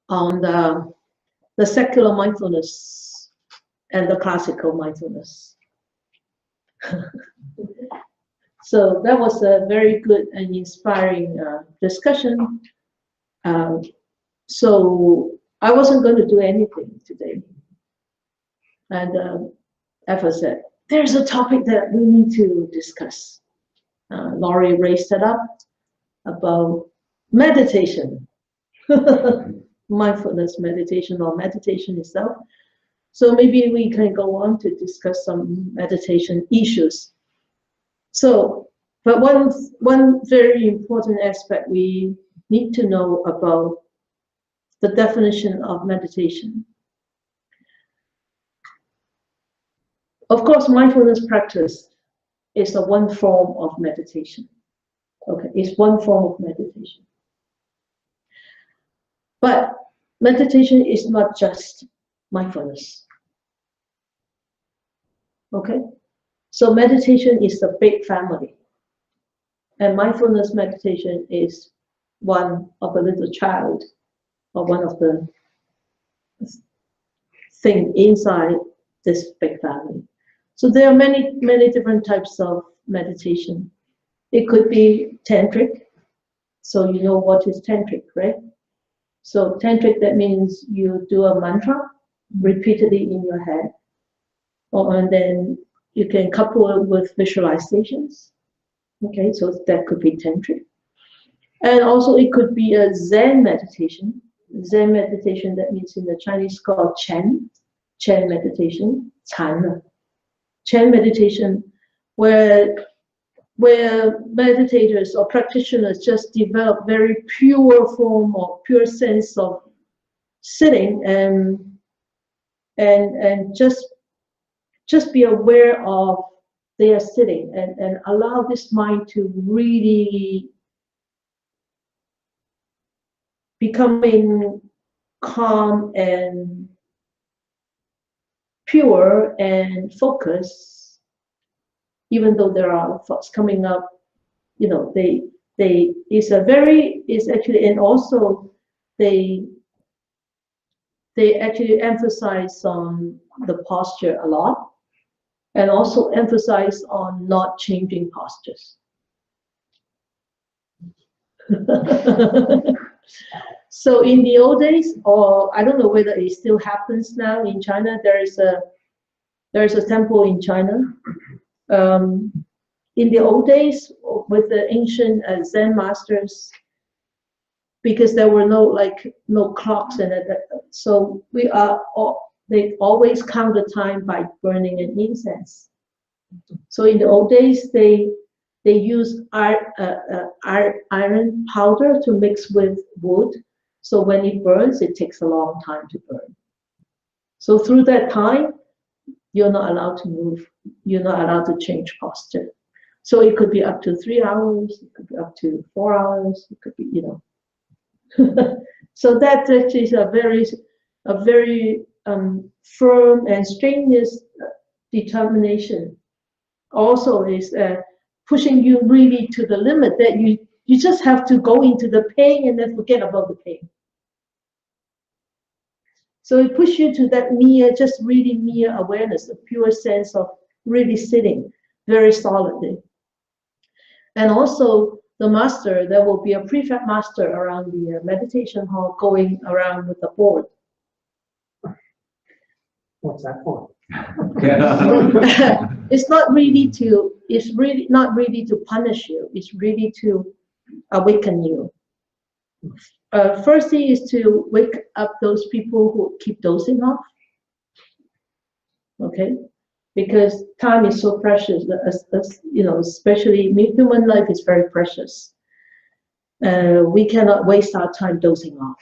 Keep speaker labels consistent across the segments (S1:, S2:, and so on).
S1: on the secular mindfulness and the classical mindfulness. So that was a very good and inspiring discussion. So I wasn't going to do anything today. And as I said, there's a topic that we need to discuss. Laurie raised it up about meditation, mindfulness meditation or meditation itself. So maybe we can go on to discuss some meditation issues. So, but one very important aspect we need to know about the definition of meditation. Of course, mindfulness practice is one form of meditation. Okay, it's one form of meditation. But meditation is not just mindfulness. Okay, so meditation is a big family. And mindfulness meditation is one of a little child, or one of the things inside this big family. So there are many different types of meditation. It could be tantric. So you know what is tantric, right? So tantric, that means you do a mantra repeatedly in your head. And then you can couple it with visualizations. Okay, so that could be tantric. And also it could be a Zen meditation. Zen meditation, that means in the Chinese called Chen meditation, Chan. Chen meditation, where meditators or practitioners just develop very pure form or pure sense of sitting and just be aware of their sitting and allow this mind to really becoming calm and pure and focused, even though there are thoughts coming up. You know, it's actually, and also they actually emphasize on the posture a lot, and also emphasize on not changing postures. So in the old days, or I don't know whether it still happens now in China, there is a temple in China. In the old days, with the ancient Zen masters, because there were no clocks and so they always count the time by burning an incense. So in the old days, they use iron powder to mix with wood. So when it burns, it takes a long time to burn. So through that time, you're not allowed to move. You're not allowed to change posture. So it could be up to 3 hours. It could be up to 4 hours. It could be, you know. So that actually is a very firm and strenuous determination. Also is pushing you really to the limit that you just have to go into the pain and then forget about the pain. So it pushes you to that just really mere awareness, a pure sense of really sitting very solidly. And also the master, there will be a prefect master around the meditation hall going around with a board.
S2: What's that for?
S1: It's really not really to punish you. It's really to awaken you. First thing is to wake up those people who keep dozing off. Okay, because time is so precious. You know, especially human life is very precious. We cannot waste our time dozing off.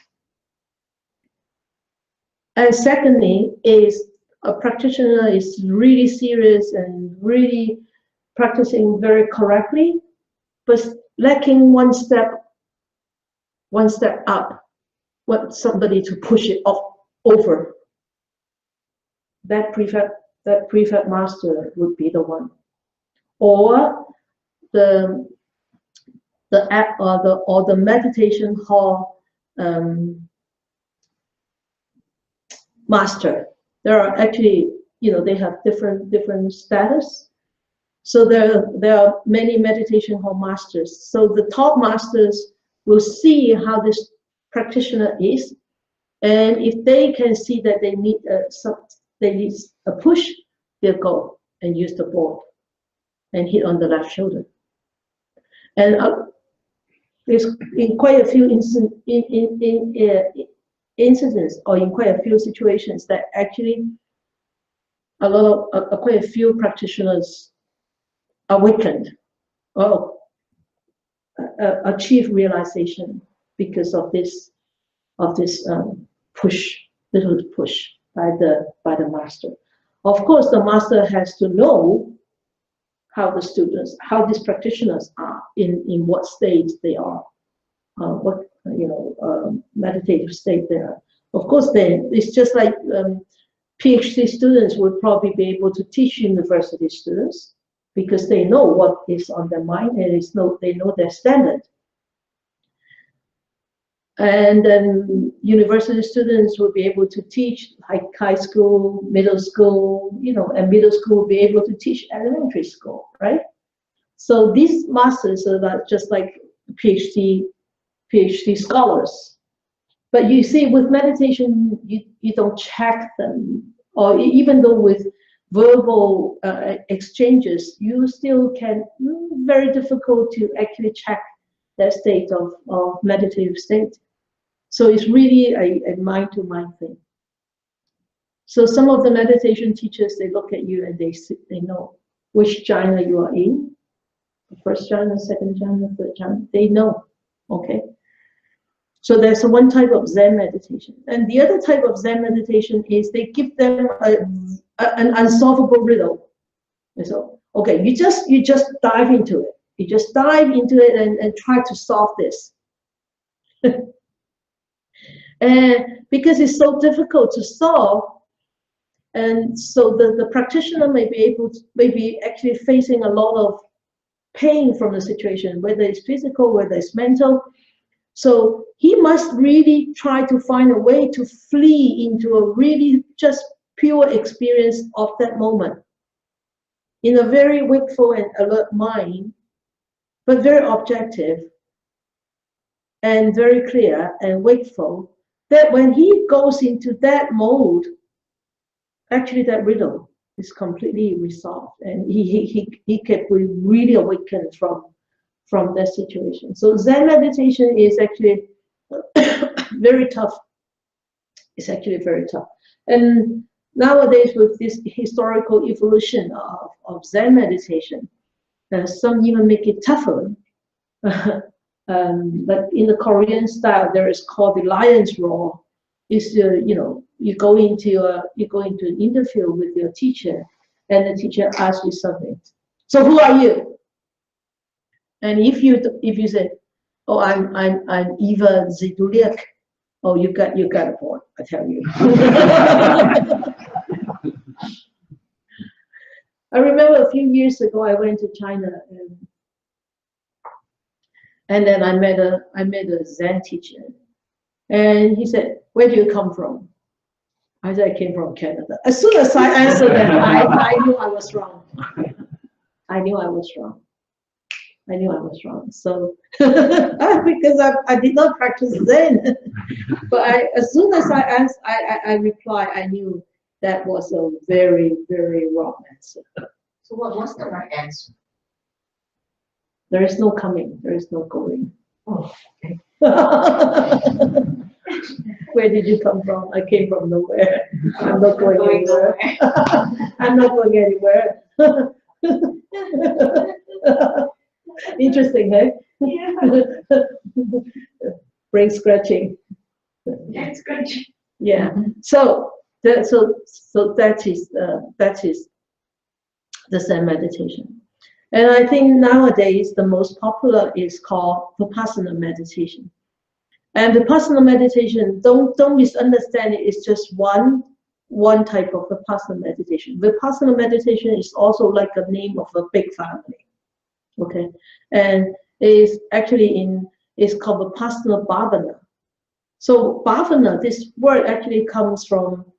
S1: And secondly, is a practitioner is really serious and really practicing very correctly, but lacking one step up, want somebody to push it over. That prefect master would be the one, or the meditation hall master. There are actually, they have different status. So there are many meditation hall masters. So the top masters will see how this practitioner is, and if they can see that they need a push, they'll go and use the board and hit on the left shoulder. And there's in quite a few incidents, or in quite a few situations, that actually quite a few practitioners awakened or achieve realization because of this little push by the master. Of course, the master has to know how the students, how these practitioners are, in what state they are, what meditative state they are. Of course, then it's just like PhD students would probably be able to teach university students because they know what is on their mind, and they know their standard. And then university students will be able to teach like high school, middle school, and middle school will be able to teach elementary school, right? So these masters are not just like PhD scholars. But you see, with meditation, you don't check them, or even though with verbal exchanges, you still can, very difficult to actually check that state of meditative state. So it's really a mind-to-mind thing. So some of the meditation teachers, they look at you and they know which jhana you are in. The first jhana, second jhana, third jhana, they know, okay? So there's one type of Zen meditation. And the other type of Zen meditation is they give them an unsolvable riddle. And so, okay, you just dive into it. You just dive into it and try to solve this. And because it's so difficult to solve, and so the practitioner may be actually facing a lot of pain from the situation, whether it's physical, whether it's mental. So he must really try to find a way to flee into a really just pure experience of that moment in a very wakeful and alert mind, but very objective and very clear and wakeful, that when he goes into that mode, actually that riddle is completely resolved, and he can be really awakened from that situation. So Zen meditation is actually very tough. It's actually very tough. And nowadays, with this historical evolution of Zen meditation, some even make it tougher. But in the Korean style, there is called the lion's roar. Is you go into an interview with your teacher, and the teacher asks you something. So who are you? And if you say, oh, I'm Eva Ziduliak, oh, you got a point, I tell you. I remember a few years ago I went to China, and then I met a Zen teacher, and he said, "Where do you come from?" I said, "I came from Canada." As soon as I answered that, I knew I was wrong. I knew I was wrong. So because I did not practice Zen, but as soon as I replied, I knew that was a very, very wrong answer.
S2: So what was the right answer?
S1: There is no coming. There is no going.
S2: Oh, okay.
S1: Where did you come from? I came from nowhere. I'm not going anywhere. I'm not going anywhere. Interesting, hey?
S2: Yeah.
S1: Brain scratching.
S2: Yeah, scratching.
S1: Yeah. So that is the Zen meditation. And I think nowadays the most popular is called Vipassana meditation. And Vipassana meditation, don't misunderstand it, it's just one type of Vipassana meditation. Vipassana meditation is also like a name of a big family. Okay, and is actually is called Vipassana Bhavana. So Bhavana, this word actually comes from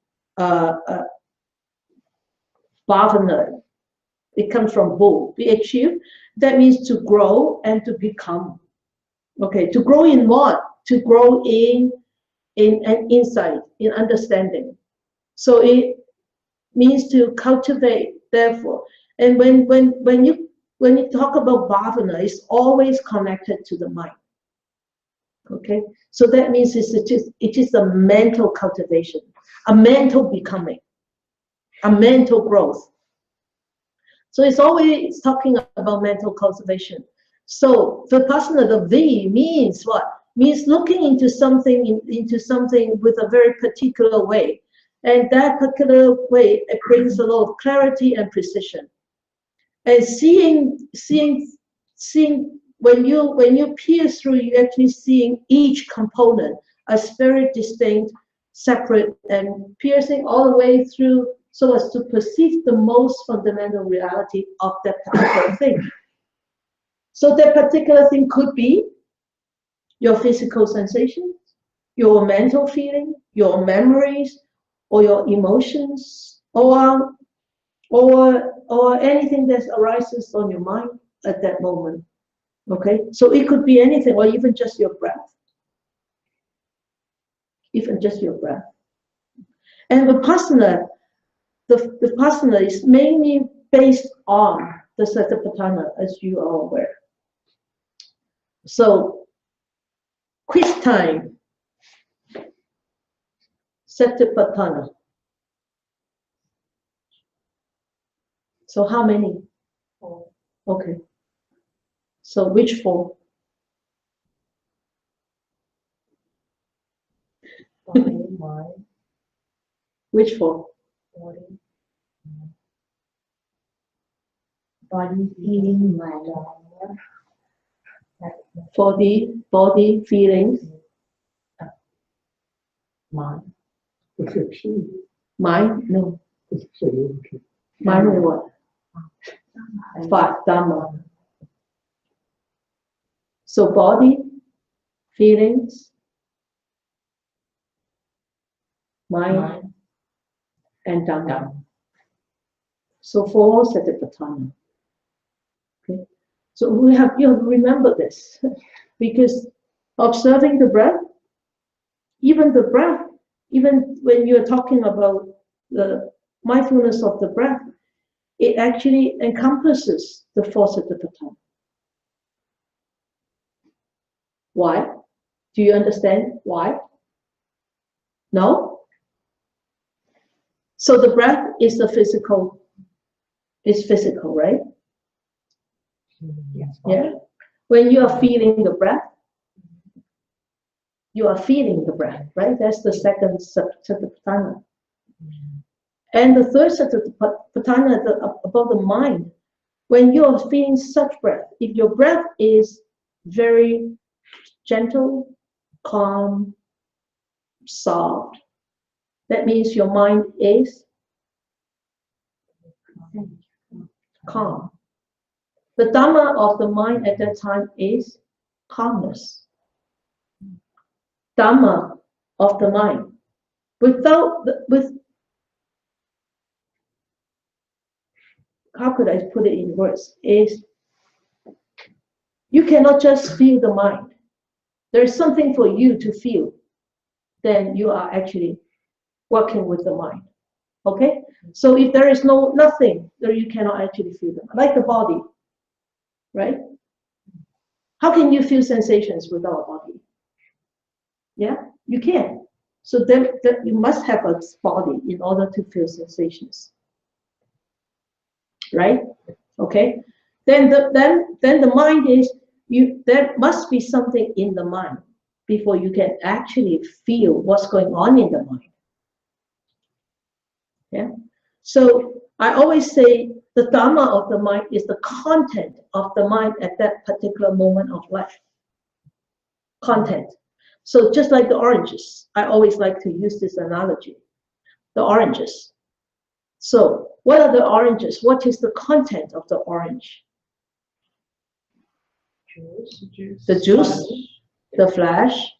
S1: bhavana. It comes from bu, BHU. That means to grow and to become. Okay, to grow in what? To grow in an insight, in understanding. So it means to cultivate, therefore. And when you talk about bhavana, it's always connected to the mind. Okay, so that means it is a mental cultivation, a mental becoming, a mental growth. So it's always talking about mental cultivation. So vipassana, the V means what? Means looking into something with a very particular way, and that particular way, it brings a lot of clarity and precision. And seeing when you pierce through, you're actually seeing each component as very distinct, separate, and piercing all the way through so as to perceive the most fundamental reality of that particular thing. So that particular thing could be your physical sensations, your mental feeling, your memories, or your emotions, or anything that arises on your mind at that moment. Okay, so it could be anything, or even just your breath. Even just your breath. And Vipassana, the Vipassana is mainly based on the Satipatthana, as you are aware. So, quiz time. Satipatthana. So how many?
S2: 4.
S1: Okay. So which 4?
S2: Body, mind,
S1: Which 4?
S2: body, feeling, mind.
S1: Body, feelings,
S2: Mind.
S1: mind? No. Mind is what? 5, Dharma. So body, feelings, mind, and Dharma. So 4 Satipatthana. Okay. So you have to remember this, because observing the breath, even when you're talking about the mindfulness of the breath, it actually encompasses the 4 Satipatthana. Why? Do you understand why? No? So the breath is physical, right?
S2: Yes.
S1: Yeah. When you are feeling the breath, you are feeling the breath, right? That's the second Satipatthana. And the third Satipatthana above the mind, when you are feeling such breath, if your breath is very gentle, calm, soft, that means your mind is calm. The Dharma of the mind at that time is calmness. Dharma of the mind. How could I put it in words? Is you cannot just feel the mind. There is something for you to feel. Then you are actually working with the mind. Okay? So if there is nothing, then you cannot actually feel them. Like the body, right? How can you feel sensations without a body? Yeah, you can. So then you must have a body in order to feel sensations, right? Okay. Then the mind is there must be something in the mind before you can actually feel what's going on in the mind. Yeah. So I always say the Dharma of the mind is the content of the mind at that particular moment of life. Content. So just like the oranges, I always like to use this analogy. The oranges. So what are the oranges? What is the content of the orange?
S2: Juice.
S1: The juice, the flesh,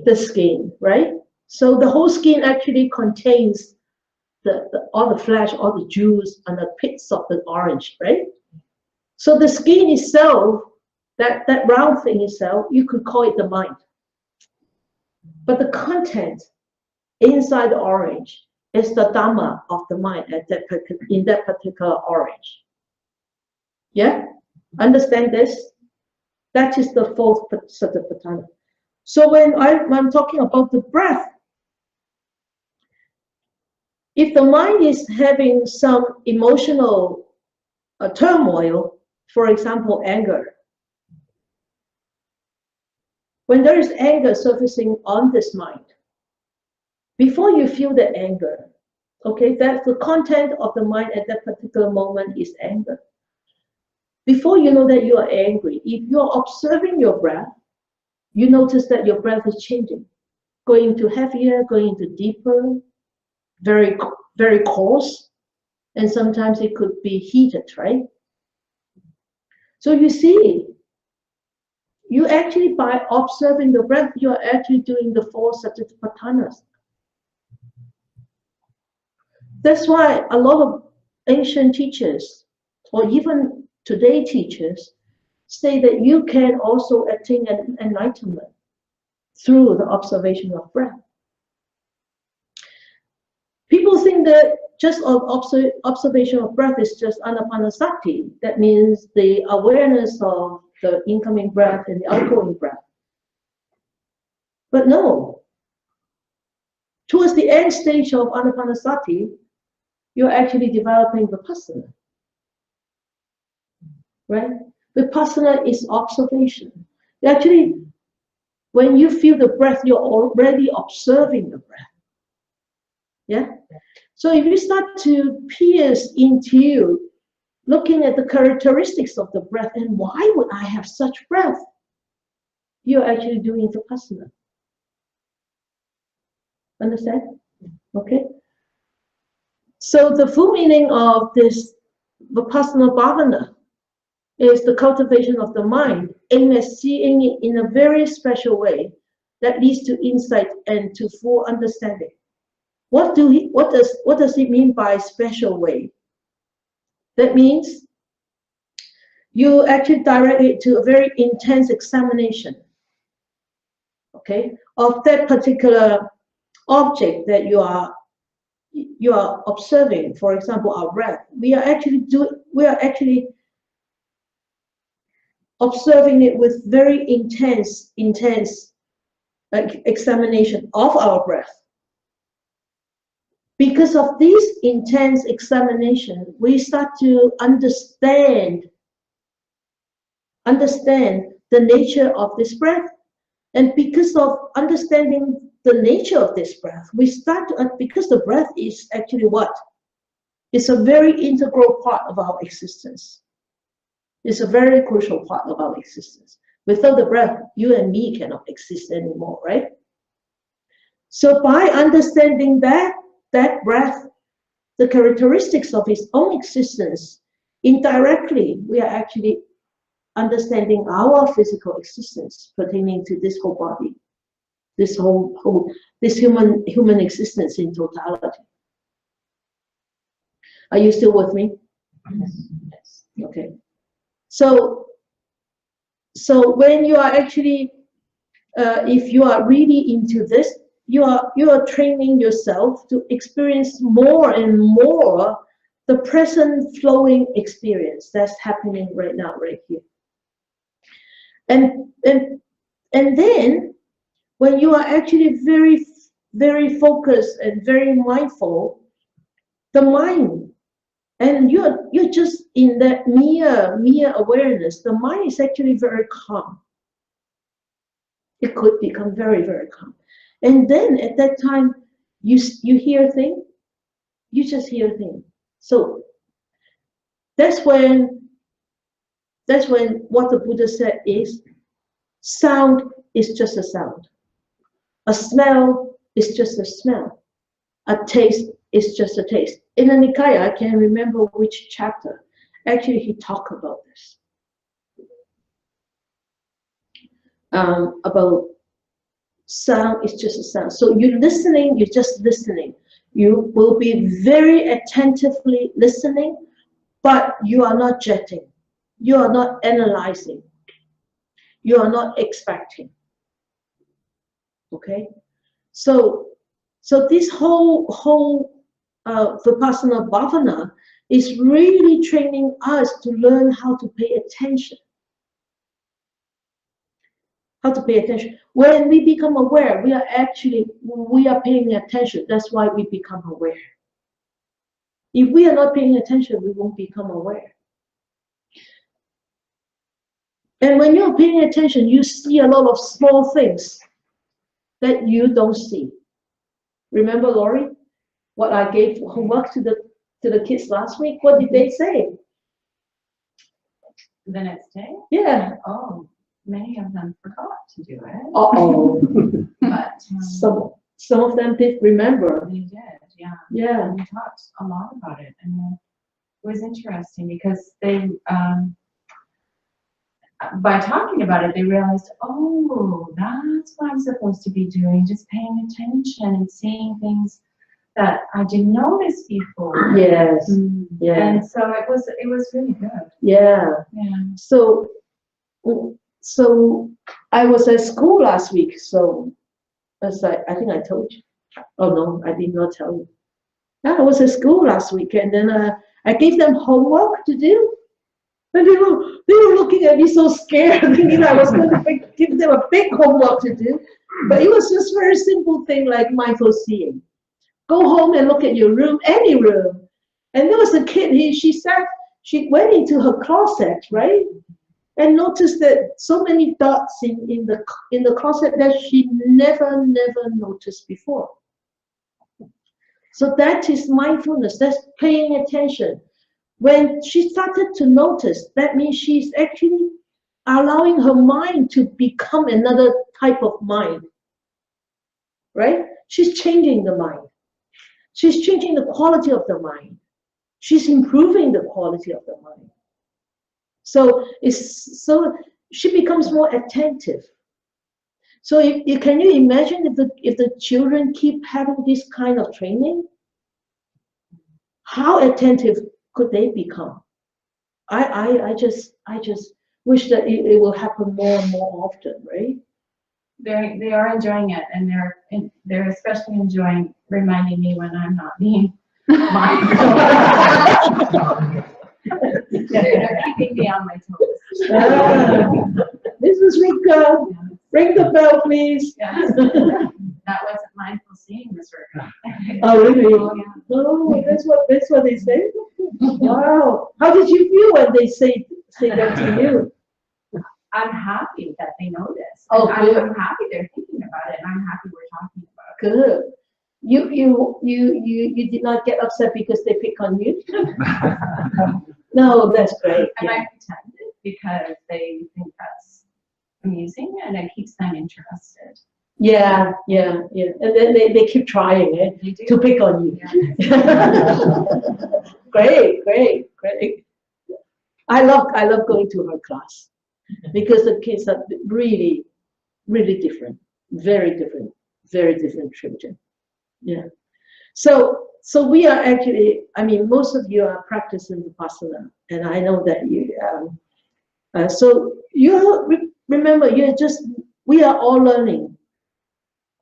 S1: the skin, right? So the whole skin actually contains all the flesh, all the juice, and the pits of the orange, right? So the skin itself, that round thing itself, you could call it the mind. But the content inside the orange is the Dharma of the mind in that particular orange. Yeah? Understand this? That is the fourth Satipatthana. So when I'm talking about the breath, if the mind is having some emotional turmoil, for example, anger, when there is anger surfacing on this mind, before you feel the anger, okay, that's the content of the mind at that particular moment is anger. Before you know that you are angry, if you're observing your breath, you notice that your breath is changing, going to heavier, going to deeper, very, very coarse, and sometimes it could be heated, right? So you see, you actually, by observing the breath, you are actually doing the four Satipatthanas. That's why a lot of ancient teachers, or even today teachers, say that you can also attain an enlightenment through the observation of breath. People think that just observation of breath is just anapanasati. That means the awareness of the incoming breath and the outgoing breath. But no. Towards the end stage of anapanasati, you're actually developing vipassana. Right? Vipassana is observation. Actually, when you feel the breath, you're already observing the breath. Yeah? So if you start to pierce into looking at the characteristics of the breath and why would I have such breath, you're actually doing vipassana. Understand? Okay? So the full meaning of this vipassana bhavana is the cultivation of the mind, aimed at seeing it in a very special way that leads to insight and to full understanding. What does it mean by special way? That means you actually direct it to a very intense examination, okay, of that particular object that you are observing. For example, our breath. We are actually observing it with very intense examination of our breath. Because of this intense examination, we start to understand the nature of this breath. And because of understanding the nature of this breath, we start to, because the breath is actually what? It's a very integral part of our existence. It's a very crucial part of our existence. Without the breath, you and me cannot exist anymore, right? So by understanding that breath, the characteristics of its own existence, indirectly, we are actually understanding our physical existence pertaining to this whole body, this human existence in totality. Are you still with me? Yes. Okay. So when you are actually, if you are really into this, you are training yourself to experience more and more the present flowing experience that's happening right now, right here. And then when you are actually very, very focused and very mindful, the mind, and you're just in that mere awareness, the mind is actually very calm. It could become very, very calm. And then at that time, you hear things, you just hear things. So that's when what the Buddha said is, sound is just a sound. A smell is just a smell. A taste is just a taste. In the Nikaya, I can't remember which chapter, actually he talked about this. About Sound is just a sound. So you're listening, you're just listening. You will be very attentively listening, but you are not judging. You are not analyzing. You are not expecting. Okay? So this whole Vipassana Bhavana is really training us to learn how to pay attention. How to pay attention. When we become aware, we are paying attention. That's why we become aware. If we are not paying attention, we won't become aware. And when you're paying attention, you see a lot of small things that you don't see. Remember, Laurie, what I gave homework to the kids last week? What did they say?
S2: The next day?
S1: Yeah.
S2: Oh, many of them forgot to do it.
S1: Uh-oh.
S2: But
S1: some of them did remember.
S2: they did, yeah.
S1: Yeah.
S2: And we talked a lot about it, and it was interesting because they, by talking about it, they realized, oh, that's what I'm supposed to be doing, just paying attention and seeing things that I didn't notice before.
S1: Yes. Yeah.
S2: And so it was really good.
S1: Yeah.
S2: Yeah.
S1: So I was at school last week. So as I think I told you. Oh no, I did not tell you. I was at school last week, and then I gave them homework to do. And they were looking at me so scared, thinking I was going to give them a big homework to do. But it was just very simple thing like mindful seeing. Go home and look at your room, any room. And there was a kid, she went into her closet, right? And noticed that so many dots in the closet that she never noticed before. So that is mindfulness, that's paying attention. When she started to notice, that means she's actually allowing her mind to become another type of mind, right? She's changing the mind. She's changing the quality of the mind. She's improving the quality of the mind. So she becomes more attentive. So can you imagine if the children keep having this kind of training? How attentive could they become? I just wish that it will happen more and more often, right?
S2: They are enjoying it, and they're especially enjoying reminding me when I'm not being mindful. They're keeping me on my toes.
S1: Mrs. Ruka, ring the bell, please.
S2: Yes. That wasn't mindful seeing, Miss Ruka.
S1: Oh, really?
S2: Oh, yeah.
S1: Oh, that's what they say? Wow. How did you feel when they say that to you?
S2: I'm happy that they know this.
S1: Oh, good.
S2: I'm happy they're thinking about it, and I'm happy we're talking about it.
S1: Good. You did not get upset because they pick on you? No, that's great.
S2: And
S1: Yeah.
S2: I pretended because they think that's amusing, and it keeps them interested.
S1: Yeah. And then they keep trying
S2: They do.
S1: to pick on you.
S2: Yeah.
S1: Great. I love going to her class because the kids are really different, very different children. Yeah. So we are actually, most of you are practicing Vipassana, and I know that you. So you remember, we are all learning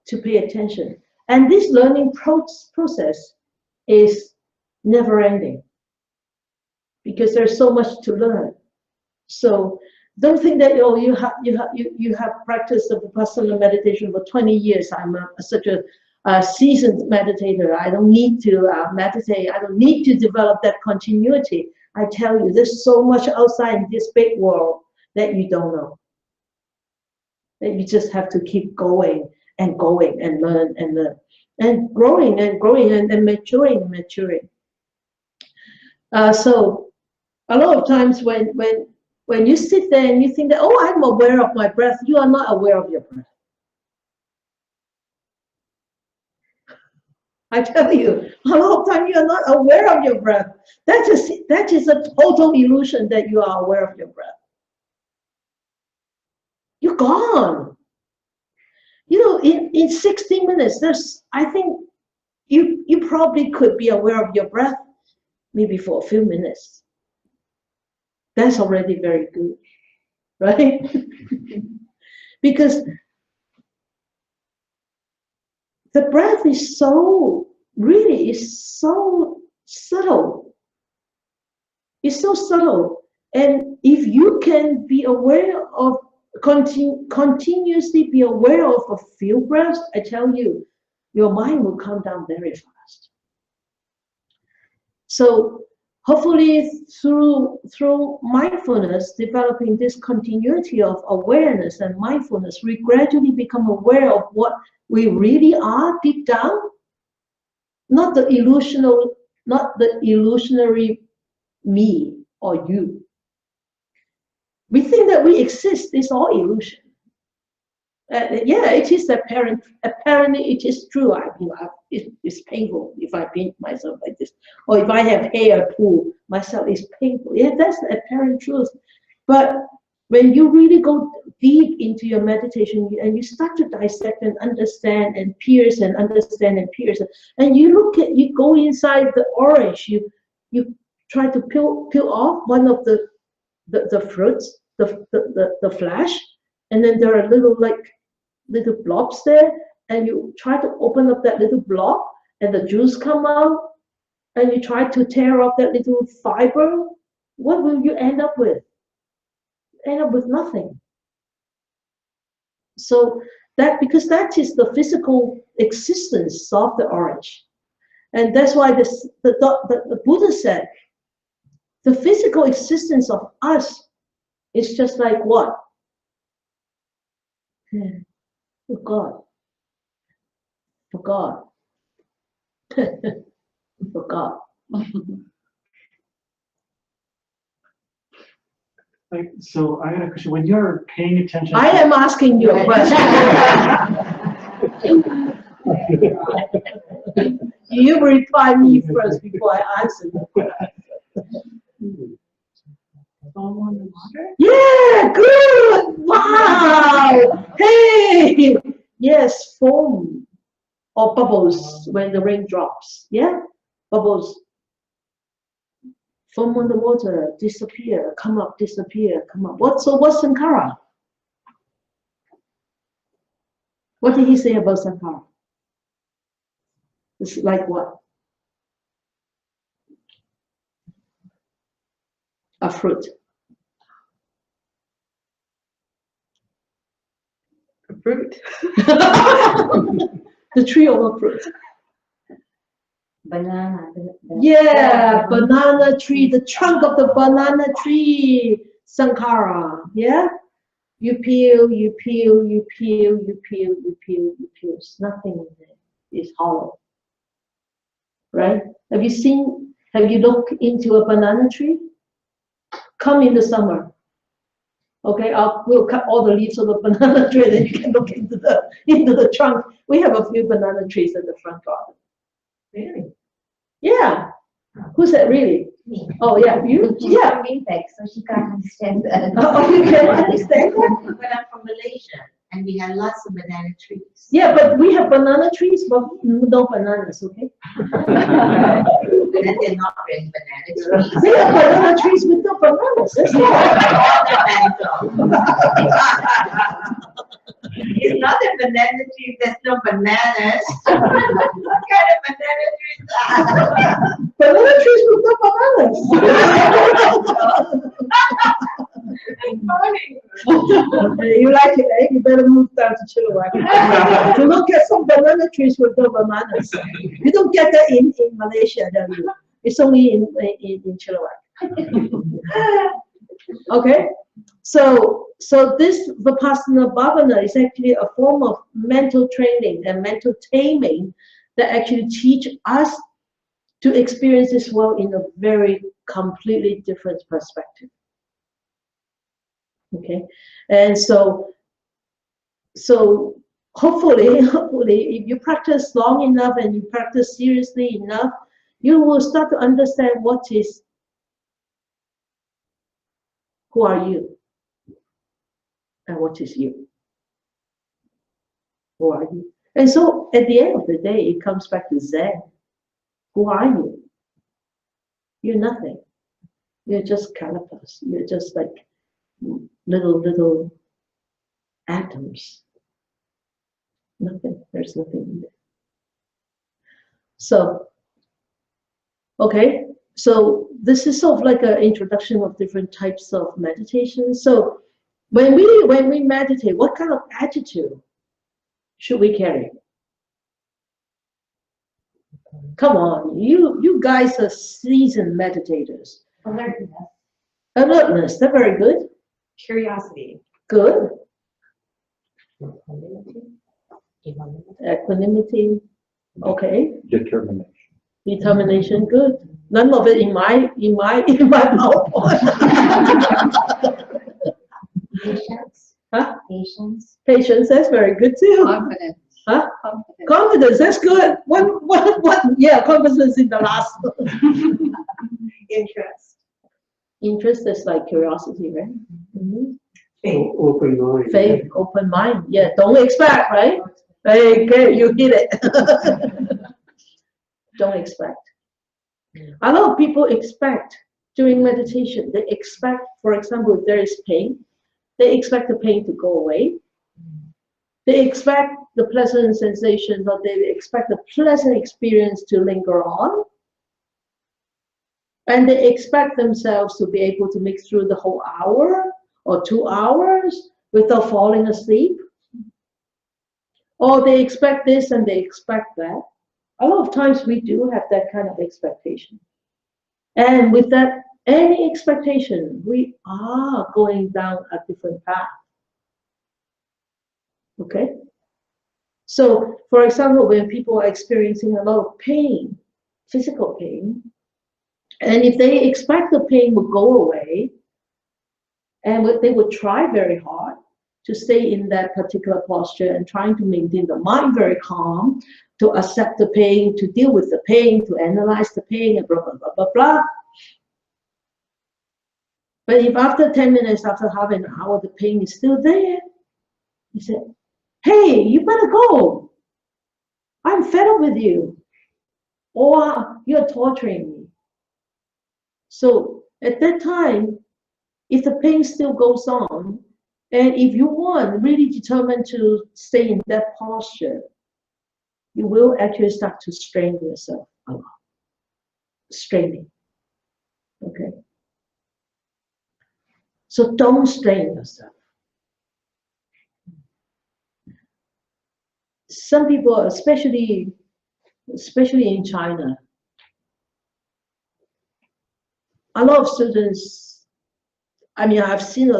S1: to pay attention, and this learning process is never ending because there's so much to learn. So don't think that you have practiced the Vipassana meditation for 20 years. I'm such a seasoned meditator. I don't need to meditate. I don't need to develop that continuity. I tell you, there's so much outside in this big world that you don't know. That you just have to keep going and learn and growing and maturing. So a lot of times when you sit there and you think that, oh, I'm aware of my breath, you are not aware of your breath. I tell you, a lot of time you are not aware of your breath. That is a total illusion that you are aware of your breath. You're gone. in 60 minutes, I think you probably could be aware of your breath maybe for a few minutes. That's already very good, right? Because the breath is so subtle. It's so subtle. And if you can be aware of, continuously be aware of a few breaths, I tell you, your mind will calm down very fast. So hopefully through mindfulness, developing this continuity of awareness and mindfulness, we gradually become aware of what we really are deep down, not the illusionary me or you. We think that we exist, it's all illusion. Yeah, it is apparent. Apparently, it is true. It's painful if I paint myself like this, or if I have hair pull myself, it's painful. Yeah, that's the apparent truth. But when you really go deep into your meditation and you start to dissect and understand and pierce and understand and pierce, and you go inside the orange, you try to peel off one of the fruits, the flesh, and then there are little blobs there, and you try to open up that little blob, and the juice come out, and you try to tear off that little fiber. What will you end up with? End up with nothing. So because that is the physical existence of the orange, and that's why the Buddha said the physical existence of us is just like what? Forgot.
S3: So I got a question. When you're paying attention,
S1: I am asking you a question. You reply me first before I answer you.
S2: Foam on the water?
S1: Yeah, good. Wow. Hey. Yes, foam or bubbles when the rain drops. Yeah, bubbles. Foam on the water, disappear, come up, disappear, come up. What's Sankara? What did he say about Sankara? It's like what? A fruit.
S2: A fruit.
S1: The tree of a fruit.
S2: Banana.
S1: Yeah, banana tree, the trunk of the banana tree, Sankara. Yeah? You peel, you peel, you peel, you peel, you peel, you peel. There's nothing in there. It's hollow. Right? Have you looked into a banana tree? Come in the summer. Okay, we'll cut all the leaves of the banana tree, then you can look into the trunk. We have a few banana trees in the front garden.
S2: Really?
S1: Yeah. Who said really?
S4: Me.
S1: Oh yeah, you?
S4: She's
S1: Yeah.
S4: from Impact, so she can't understand that.
S1: Oh, you can understand that?
S4: But I'm from Malaysia, and we have lots of banana trees.
S1: Yeah, but we have banana trees, but no bananas, okay?
S4: But then they're not really banana trees.
S1: We have banana trees with no bananas. That's
S4: It's not a banana tree, there's no bananas. What kind of banana tree is that?
S1: banana trees with no bananas. You like it, eh? You better move down to Chilliwack. You don't get some banana trees with no bananas. You don't get that in Malaysia, don't you? It's only in Chilliwack. Okay, so this Vipassana Bhavana is actually a form of mental training and mental taming that actually teach us to experience this world in a very completely different perspective. Okay, and so hopefully if you practice long enough and you practice seriously enough, you will start to understand who are you and what is you. Who are you? And so at the end of the day, it comes back to Zen. Who are you? You're nothing. You're just calipers. You're just like little atoms. Nothing. There's nothing in there. So, okay. So this is sort of like an introduction of different types of meditation. So when we meditate, what kind of attitude should we carry? Come on, you guys are seasoned meditators.
S2: Alertness.
S1: Alertness, that's very good.
S2: Curiosity.
S1: Good. Equanimity. Okay. Determination, good. None of it in my PowerPoint.
S2: Patience.
S1: Huh?
S2: Patience.
S1: Patience, that's very good too.
S4: Confidence.
S1: Huh?
S4: Confidence.
S1: Confidence, that's good. What? Yeah, confidence in the last.
S4: Interest.
S1: Interest is like curiosity, right? Mm-hmm.
S3: Open mind.
S1: Faith, open mind. Yeah, don't expect, right? Okay, you hit it. Don't expect. A lot of people expect during meditation. They expect, for example, if there is pain, they expect the pain to go away. They expect the pleasant sensation, or they expect the pleasant experience to linger on. And they expect themselves to be able to make through the whole hour or 2 hours without falling asleep. Or they expect this and they expect that. A lot of times we do have that kind of expectation. And with that, any expectation, we are going down a different path. Okay? So, for example, when people are experiencing a lot of pain, physical pain, and if they expect the pain would go away, and they would try very hard to stay in that particular posture and trying to maintain the mind very calm, to accept the pain, to deal with the pain, to analyze the pain, and blah, blah, blah, blah, blah. But if after 10 minutes, after half an hour, the pain is still there, you say, hey, you better go. I'm fed up with you. Or you're torturing me. So at that time, if the pain still goes on, and if you want really determined to stay in that posture, you will actually start to strain yourself a lot. Straining. Okay? So don't strain yourself. Some people, especially in China, a lot of students, I mean, I've seen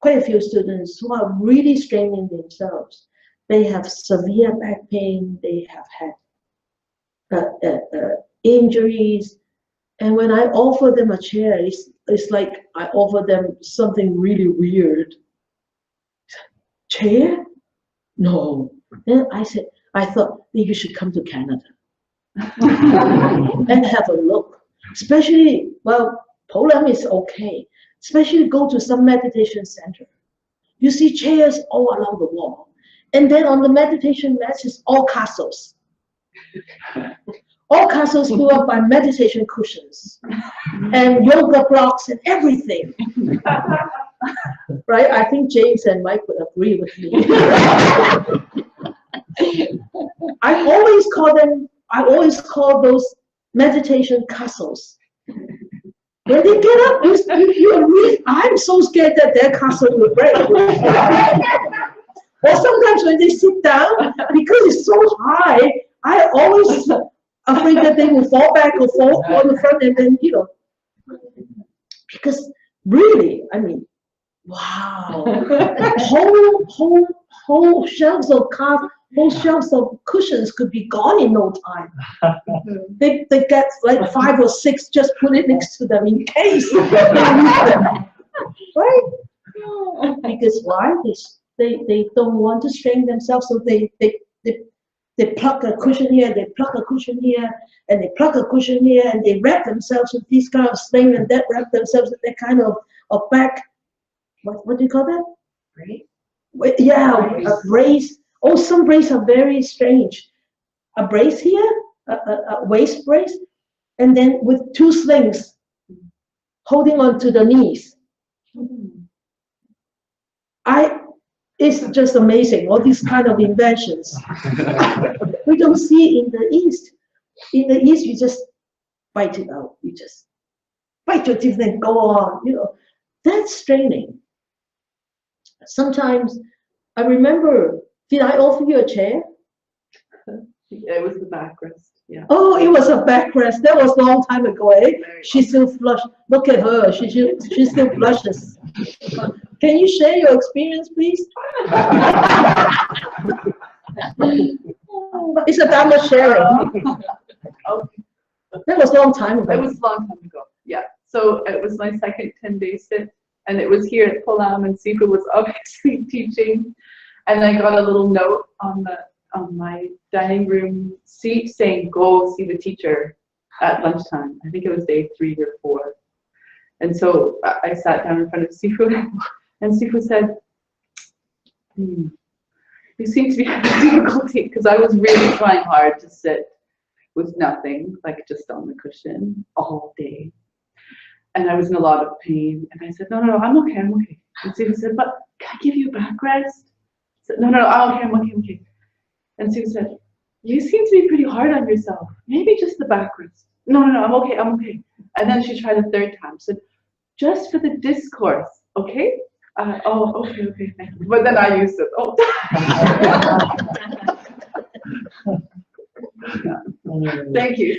S1: quite a few students who are really straining themselves. They have severe back pain, they have had injuries, and when I offer them a chair, it's like I offer them something really weird. Chair? No. Then I thought you should come to Canada and have a look. Especially, well, Po Lam is okay. Especially go to some meditation center. You see chairs all along the wall. And then on the meditation mats is all castles. All castles built up by meditation cushions and yoga blocks and everything. Right? I think James and Mike would agree with me. I always call those meditation castles. When they get up, I'm so scared that their castle will break. Or sometimes when they sit down, because it's so high, I always afraid that they will fall back or fall on the front, and then, because really, I mean, wow, whole shelves of cushions could be gone in no time. They get like 5 or 6, just put it next to them in case they need them. Right? Because why? They don't want to strain themselves, so they pluck a cushion here, they pluck a cushion here, and they pluck a cushion here, and they wrap themselves with this kind of thing, and that wrap themselves with that kind of back. What do you call that?
S2: Right.
S1: Yeah, a brace. Oh, some braces are very strange. A brace here, a waist brace, and then with two slings holding on to the knees. It's just amazing, all these kind of inventions. We don't see in the East. In the East, you just bite it out. You just bite your teeth and go on. You know, that's straining. Sometimes I remember, did I offer you a chair?
S5: Yeah, it was the backrest. Yeah.
S1: Oh, it was a backrest. That was a long time ago, eh? She still flushed. Look at her. She still blushes. Can you share your experience, please? It's a Dharma sharing.
S5: Okay.
S1: That was a long time ago.
S5: It was a long time ago. Yeah. So it was my second 10-day sit, and it was here at Po Lam, and Sifu was obviously teaching, and I got a little note on my dining room seat saying, "Go see the teacher at lunchtime." I think it was day 3 or 4. And so I sat down in front of Sifu, and Sifu said, "You seem to be having difficulty," because I was really trying hard to sit with nothing, like just on the cushion all day. And I was in a lot of pain. And I said, no, I'm okay, I'm okay. And Sifu said, "But can I give you a backrest?" I said, no, I'm okay, I'm okay. And Sifu said, "You seem to be pretty hard on yourself. Maybe just the backrest." No, I'm okay, I'm okay. And then she tried a third time. She said, "Just for the discourse, okay?" Oh, okay, thank you. But then I used it. Oh. Thank you.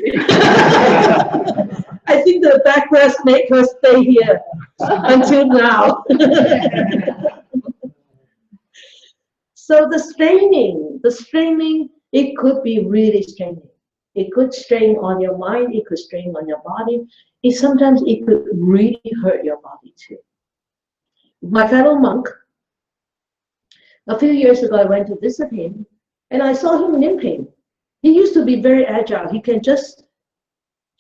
S1: I think the backrest make her stay here until now. So the straining, it could be really straining. It could strain on your mind, it could strain on your body. Sometimes it could really hurt your body too. My fellow monk, a few years ago, I went to visit him, and I saw him limping. He used to be very agile. He can just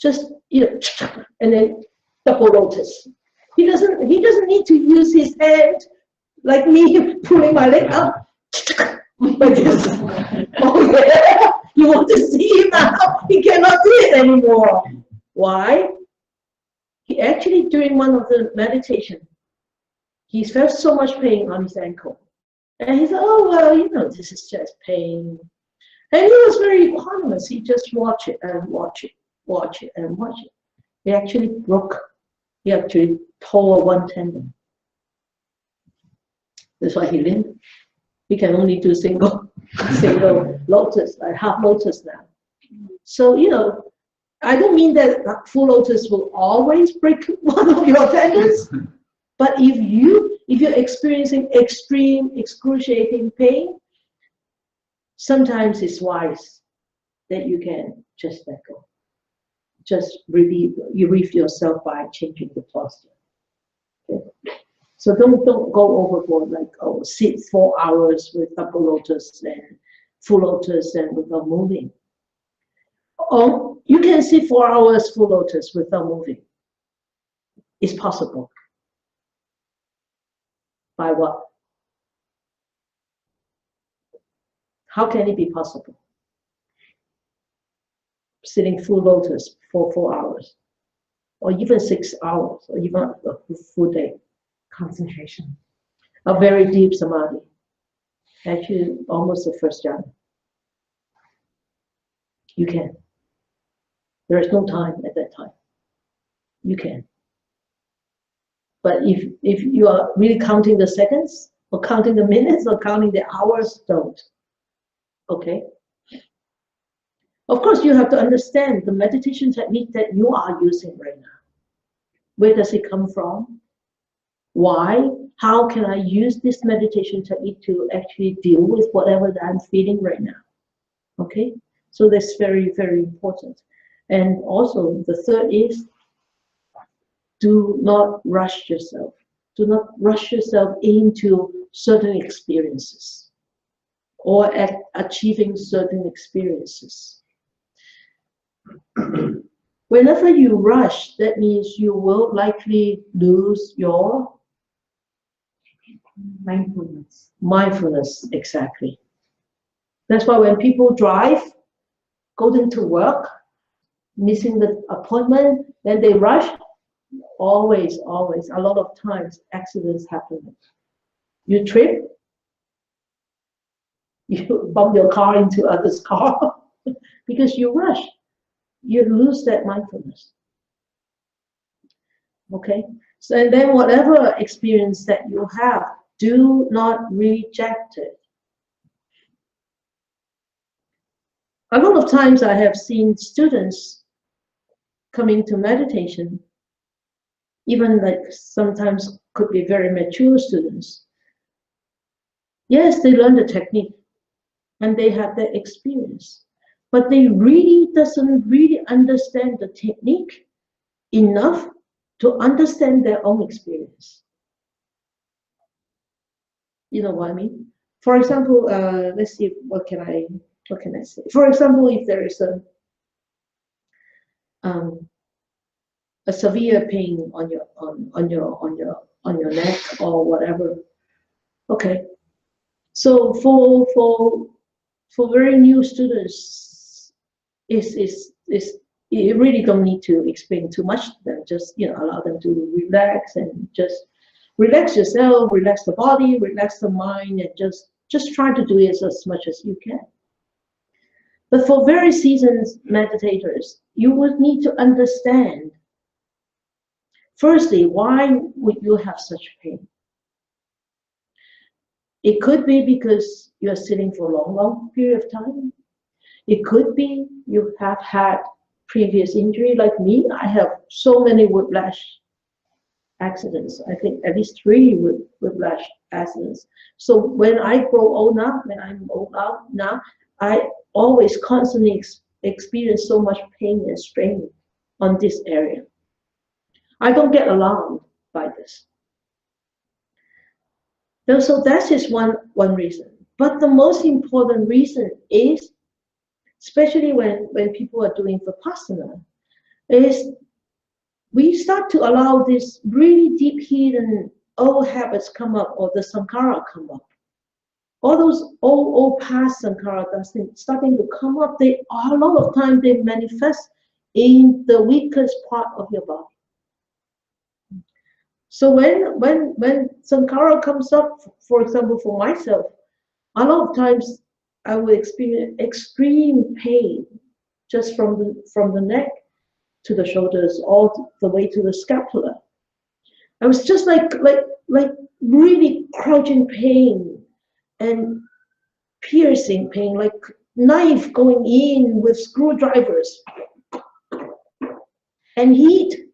S1: and then double lotus. He doesn't need to use his hand like me pulling my leg up like this. Oh yeah, you want to see him now? He cannot do it anymore. Why? He actually, during one of the meditation, he felt so much pain on his ankle, and he said, "Oh well, this is just pain." And he was very equanimous. He just watch it and watch it, watch it and watch it. He actually broke. He actually tore one tendon. That's why he limped. He can only do single lotus, like half lotus now. So I don't mean that full lotus will always break one of your tendons, but if you're experiencing extreme, excruciating pain, sometimes it's wise that you can just let go. Just relieve yourself by changing the posture. Okay? So don't go overboard, like sit 4 hours with double lotus and full lotus and without moving. Or you can sit 4 hours full lotus without moving. It's possible. By what? How can it be possible? Sitting full lotus for 4 hours, or even 6 hours, or even a full day.
S2: Concentration.
S1: A very deep samadhi. Actually, almost the first jhana. You can. There is no time at that time. You can. But if you are really counting the seconds, or counting the minutes, or counting the hours, don't. Okay? Of course, you have to understand the meditation technique that you are using right now. Where does it come from? Why? How can I use this meditation technique to actually deal with whatever that I'm feeling right now? Okay? So that's very, very important. And also, the third is, do not rush yourself. Do not rush yourself into certain experiences or at achieving certain experiences. Whenever you rush, that means you will likely lose your
S2: Mindfulness.
S1: Mindfulness, exactly. That's why when people drive, going to work, missing the appointment, then they rush, always, a lot of times accidents happen. You trip, you bump your car into others' car because you rush. You lose that mindfulness. Okay? So, and then whatever experience that you have, do not reject it. A lot of times I have seen students coming to meditation, even like sometimes could be very mature students. Yes, they learn the technique and they have the experience, but they really doesn't really understand the technique enough to understand their own experience. You know what I mean? For example, let's see, what can I say? For example, if there is a severe pain on your neck or whatever. Okay, so for very new students, you really don't need to explain too much to them. Just allow them to relax and just relax yourself, relax the body, relax the mind, and just try to do it as much as you can. But for very seasoned meditators, you would need to understand, firstly, why would you have such pain? It could be because you're sitting for a long period of time. It could be you have had previous injury like me. I have so many whiplash accidents. I think at least 3 whiplash accidents. So when I grow old now, when I'm old now, I always constantly experience so much pain and strain on this area. I don't get alarmed by this. So that is one reason. But the most important reason is, especially when people are doing Vipassana, is we start to allow this really deep hidden old habits come up, or the sankhara come up. All those old past sankhara starting to come up. A lot of time they manifest in the weakest part of your body. So when sankhara comes up, for example, for myself, a lot of times I would experience extreme pain just from the neck to the shoulders, all the way to the scapula. I was just like really crouching pain and piercing pain, like knife going in with screwdrivers, and heat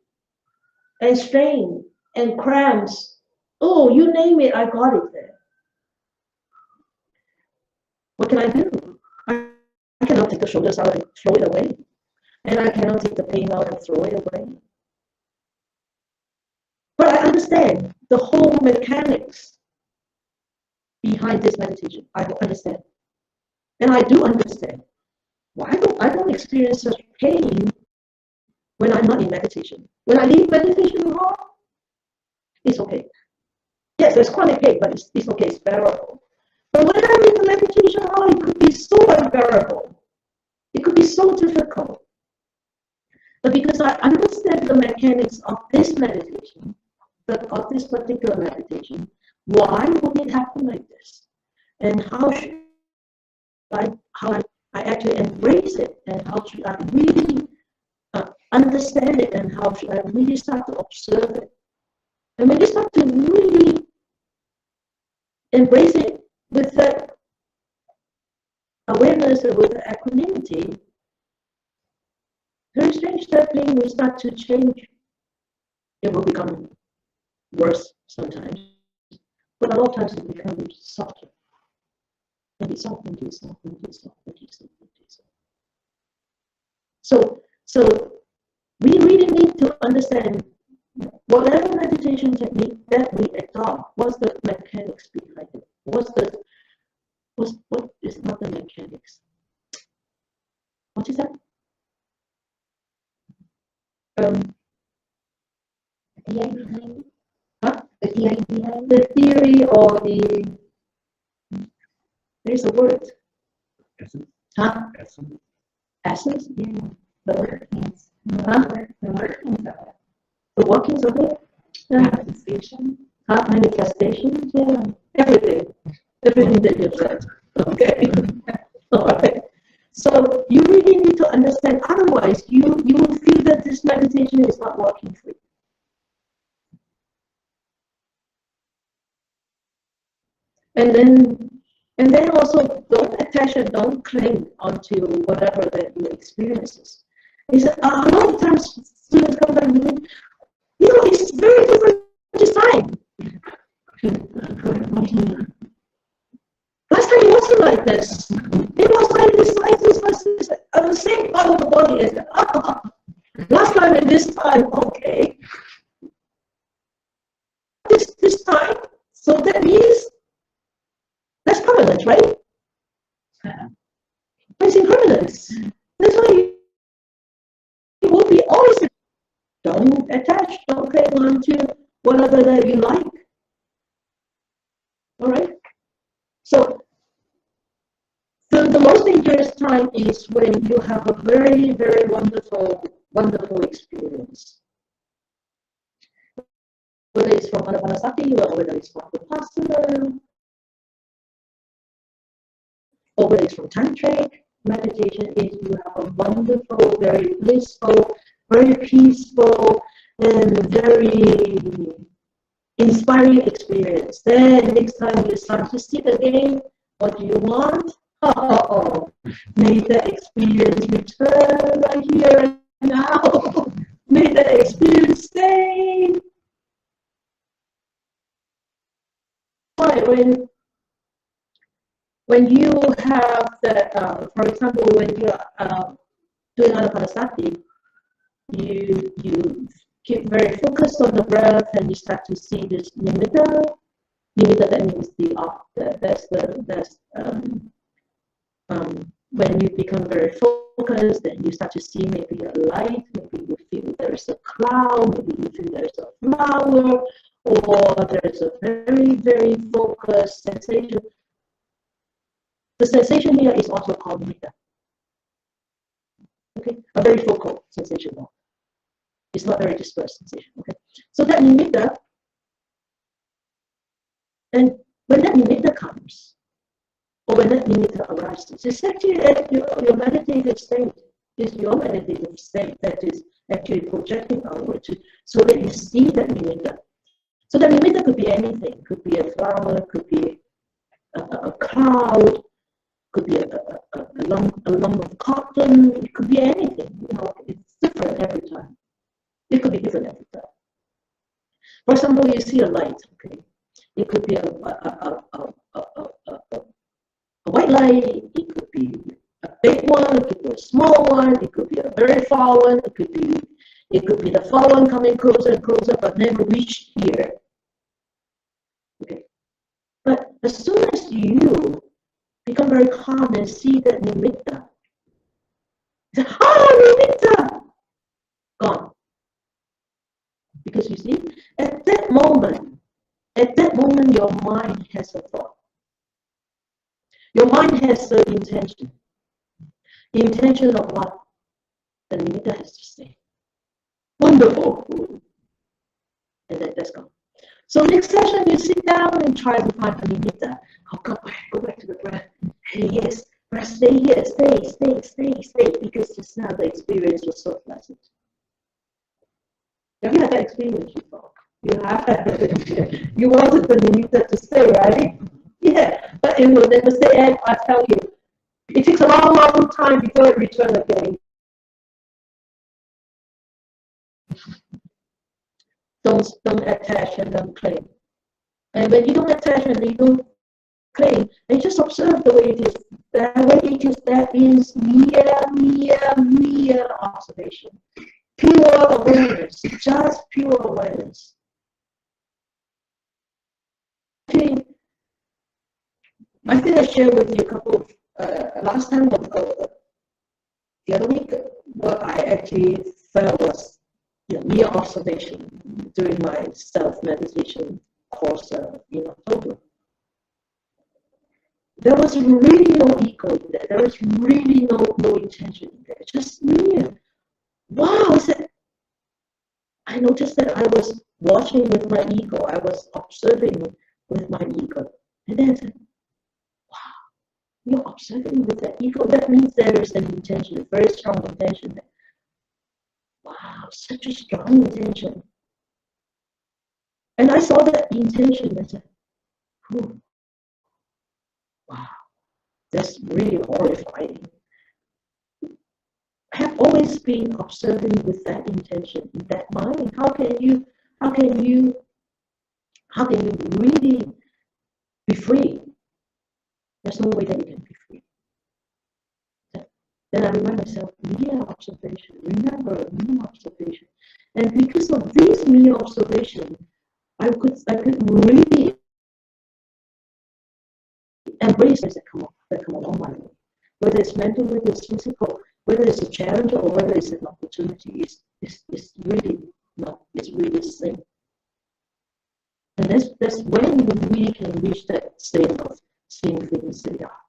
S1: and strain and cramps. Oh, you name it, I got it there. What can I do? I cannot take the shoulders out and throw it away. And I cannot take the pain out and throw it away. But I understand the whole mechanics behind this meditation. I understand. And I do understand. Why I don't experience such pain when I'm not in meditation. When I leave meditation hall, it's okay. Yes, there's chronic pain, but it's okay, it's bearable. But when I'm in the meditation hall, it could be so unbearable. It could be so difficult. But because I understand the mechanics of this meditation, of this particular meditation, why would it happen like this? And how should I actually embrace it, and how should I really understand it, and how should I really start to observe it? And when you start to really embrace it with that awareness and with the equanimity, very strange, that pain will start to change. It will become worse sometimes, but a lot of times it becomes softer. And it's soft, and it's soft, and it's soft, and it's soft, and it's soft. So we really need to understand whatever meditation technique that we adopt, what's the mechanics behind it? What is not the mechanics? What is that? The
S6: theory behind
S1: the theory or there's a word.
S3: Essence.
S1: Huh?
S3: Essence.
S1: Essence?
S6: yeah,
S1: The
S6: workings,
S1: Huh?
S6: the workings of it.
S1: The workings of it? Yeah.
S5: Manifestation.
S1: Manifestations? Yeah. Everything. Everything that you've said. Okay. All right. So you really need to understand, otherwise you will feel that this meditation is not working for you. And then also don't attach and don't cling onto whatever that you experiences. It's a lot of times students come back and say, it's very different this time. Last time it wasn't like this. It was like this, the same part of the body as last time and this time, okay. This time, so that means that's permanent, right? It's impermanence. That's why you will be always, don't attach, don't cling on to whatever that you like. All right? So the most dangerous time is when you have a very, very wonderful experience. Whether it's from Anapanasati or whether it's from Vipassana, or whether it's from Tantric meditation, is you have a wonderful, very blissful, very peaceful, and very inspiring experience. Then next time you start to sit again, what do you want? May that experience return right here and now. May that experience stay. Why? When you have the, for example, when you are doing Anapanasati, you keep very focused on the breath, and you start to see this nimitta. Nimitta, that means when you become very focused, then you start to see maybe a light, maybe you feel there's a cloud, maybe you feel there's a flower, or there's a very, very focused sensation. The sensation here is also called nimitta. Okay, a very focal sensation. It's not very dispersed sensation. Okay, so that nimitta, and when that nimitta comes, or when that nimitta arises, it's actually your meditative state. It's your meditative state that is actually projecting outward, so that you see that nimitta. So that nimitta could be anything. It could be a flower, could be a cloud, could be a lump of cotton. It could be anything. It's different every time. It could be different every time. For example, you see a light. Okay, it could be a white light. It could be a big one. It could be a small one. It could be a very far one. It could be the far one coming closer and closer, but never reached here. Okay, but as soon as you become very calm and see that nimitta, nimitta, gone. Because you see, at that moment, your mind has a thought. Your mind has the intention. The intention of what the nimitta has to say. Wonderful. And that's gone. So next session, you sit down and try to find the nimitta. Go back to the breath. Hey, yes, breath, stay here, stay, because just now the experience was so pleasant. Have you had that experience before? You have. You wanted the nimitta to stay, right? Yeah, but it will never stay. And I tell you, it takes a long, long time before it returns again. Don't attach and don't cling. And when you don't attach and you don't cling, and just observe the way it is. That is mere observation. Pure awareness, just pure awareness. Okay. I think I shared with you a couple of, last time, the other week, what I actually felt was mere observation during my self-meditation course in October. There was really no ego in there. There was really no intention in there. Just me. Wow! I noticed that I was watching with my ego. I was observing with my ego. And then I said, wow, you're observing with that ego. That means there is an intention, a very strong intention there. Wow, such a strong intention. And I saw that intention and I said, oh, wow, that's really horrifying. I have always been observing with that intention, in that mind. How can you really be free? There's no way that you can be free. Then I remind myself, mere observation. Remember, mere observation. And because of this mere observation, I could really embrace things that come along my way. Whether it's mental, whether it's physical, whether it's a challenge or whether it's an opportunity, it's really not. It's really the same. And that's when you really can reach that state of seeing things they are.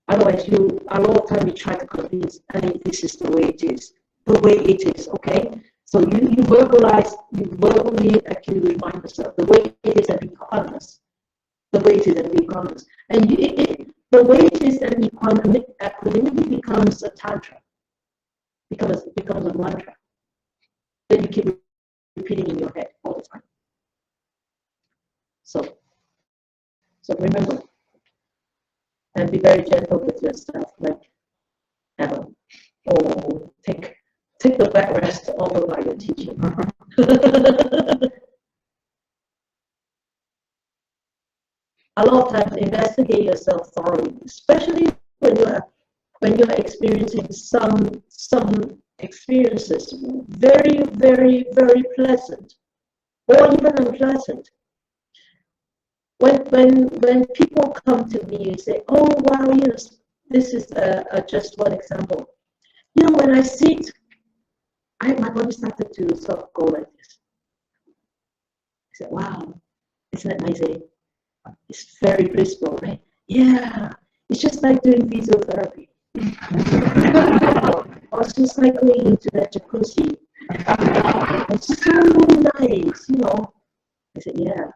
S1: Otherwise, a lot of time you try to convince, I mean, this is the way it is. The way it is, okay? So you verbally actually remind yourself the way it is and be honest. The way it is and be honest. And the way it is and equanimity becomes a tantra, becomes a mantra that you keep repeating in your head all the time. So remember, and be very gentle with yourself, like Emma, or take the backrest over by your teaching. A lot of times, investigate yourself thoroughly, especially when you're experiencing some experiences very, very, very pleasant, or even unpleasant. When people come to me and say, "Oh wow, yes, this is just one example." You know, when I sit, my body started to sort of go like this. I said, "Wow, isn't that nice? Eh? It's very blissful, right?" Yeah, it's just like doing physiotherapy. Or it's just like going into that jacuzzi. It's so nice, you know. I said, "Yeah."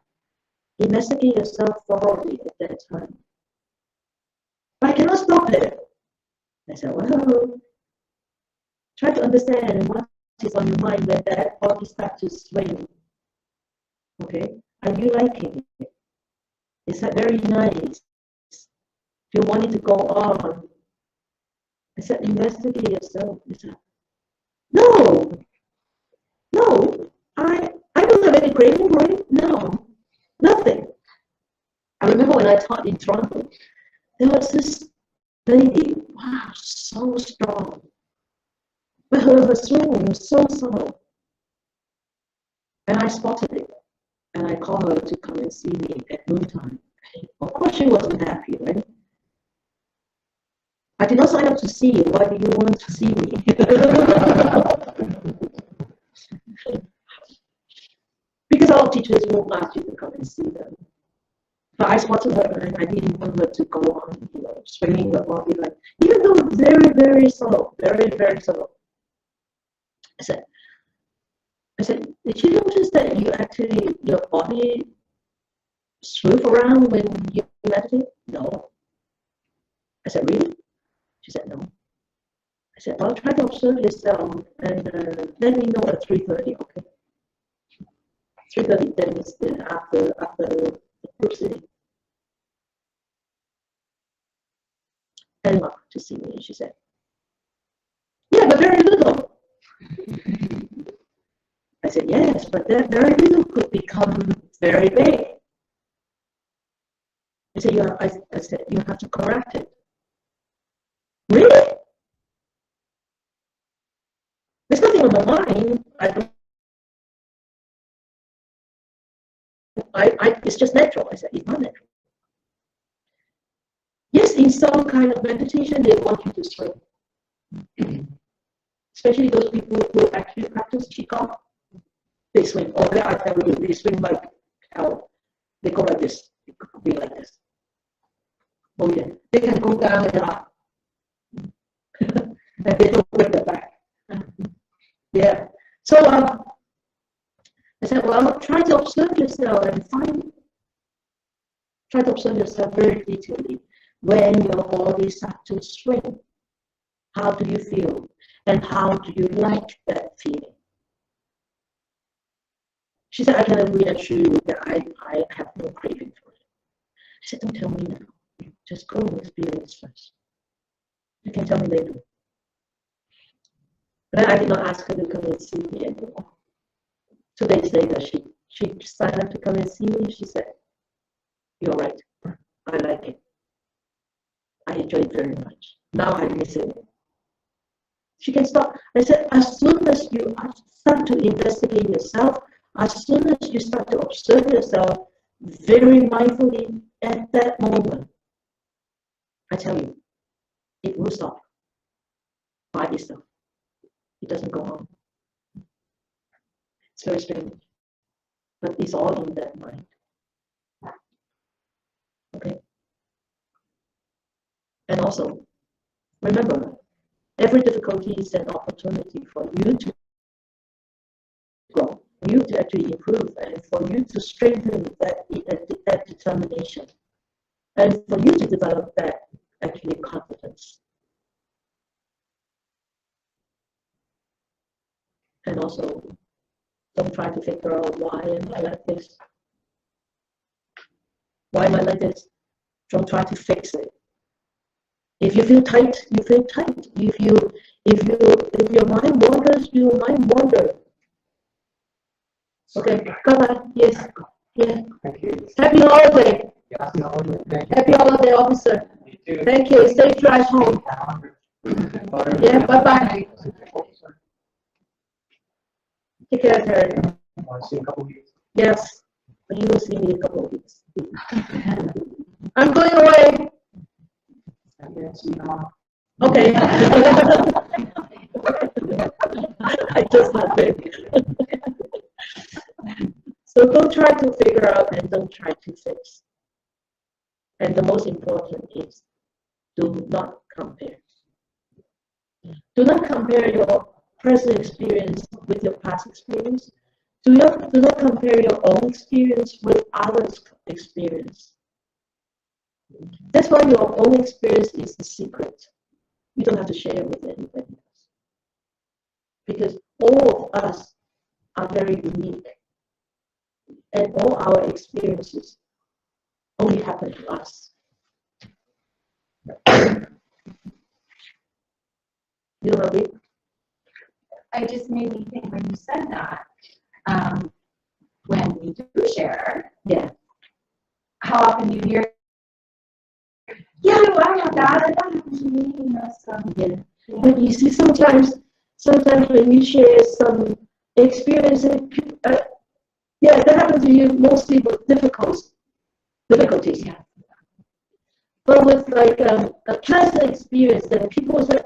S1: Investigate yourself thoroughly at that time. But I cannot stop there. I said, well, try to understand what is on your mind when that body starts to swing. Okay? Are you liking it? Is that very nice? Do you want it to go on? I said, investigate yourself. I said, no, I don't have any craving for it. No. Nothing. I remember when I taught in Toronto, there was this lady, wow, so strong. But her swing was so subtle. And I spotted it. And I called her to come and see me at noontime. Of course she wasn't happy, right? I did not sign up to see you. Why do you want to see me? Because our teachers won't ask you to come and see them. But I spotted her and I didn't want her to go on, you know, swinging her body like, even though very, very subtle, very, very subtle. I said, did you notice that your body swoops around when you meditate? No. I said, really? She said, no. I said, well, try to observe yourself and let me know at 3:30, okay? 3:30, then it's after the group sitting. And up to see me, she said, yeah, but very little. I said, yes, but that very little could become very big. I said, you have to correct it. Really? There's nothing on my mind. It's just natural. I said, it's not natural. Yes, in some kind of meditation, they want you to swing. Especially those people who actually practice Qigong. they swing. Oh, I tell you, they swing like hell. They go like this. It could be like this. Oh yeah, they can go down and up. And they don't break their back. Yeah. So I said, well, try to observe yourself and try to observe yourself very detailedly when your body starts to swing. How do you feel? And how do you like that feeling? She said, I can reassure you that I have no craving for it. I said, don't tell me now. Just go and experience first. You can tell me later. But I did not ask her to come and see me anymore. 2 days later, she signed up to come and see me. She said, you're right. I like it. I enjoy it very much. Now I miss it. She can stop. I said, as soon as you start to investigate yourself, as soon as you start to observe yourself very mindfully at that moment, I tell you, it will stop by itself. It doesn't go on. It's very strange. But it's all in that mind. Okay? And also, remember, every difficulty is an opportunity for you to grow, for you to actually improve, and for you to strengthen that determination, and for you to develop that actually confidence. And also, don't try to figure out why am I like this. Why am I like this? Don't try to fix it. If you feel tight, you feel tight. If your mind wanders, your mind wanders. Okay, bye-bye. Yes. Yeah.
S3: Thank you.
S1: Happy holiday.
S3: Happy holiday. Thank you.
S1: Happy holiday, officer.
S3: You too.
S1: Thank you. Safe drive home. Yeah, bye-bye. Take care, Terry.
S3: I'll see you in a couple of weeks.
S1: Yes, but you will see me in a couple of weeks. I'm going away.
S3: See you tomorrow.
S1: Okay. I just not it. So don't try to figure out and don't try to fix. And the most important is do not compare. Do not compare your present experience with your past experience. Do not compare your own experience with others' experience. That's why your own experience is the secret. You don't have to share it with anybody else. Because all of us are very unique. And all our experiences only happen to us. You know what I mean?
S2: I just made me think when you said that, when we do share,
S1: Yeah.
S2: how often you hear, yeah, I have that, and that happened to me, you know, so.
S1: Yeah. But you see, sometimes when you share some experience, yeah, that happens to you mostly with difficulties.
S2: Yeah.
S1: But with like a pleasant experience, that people say,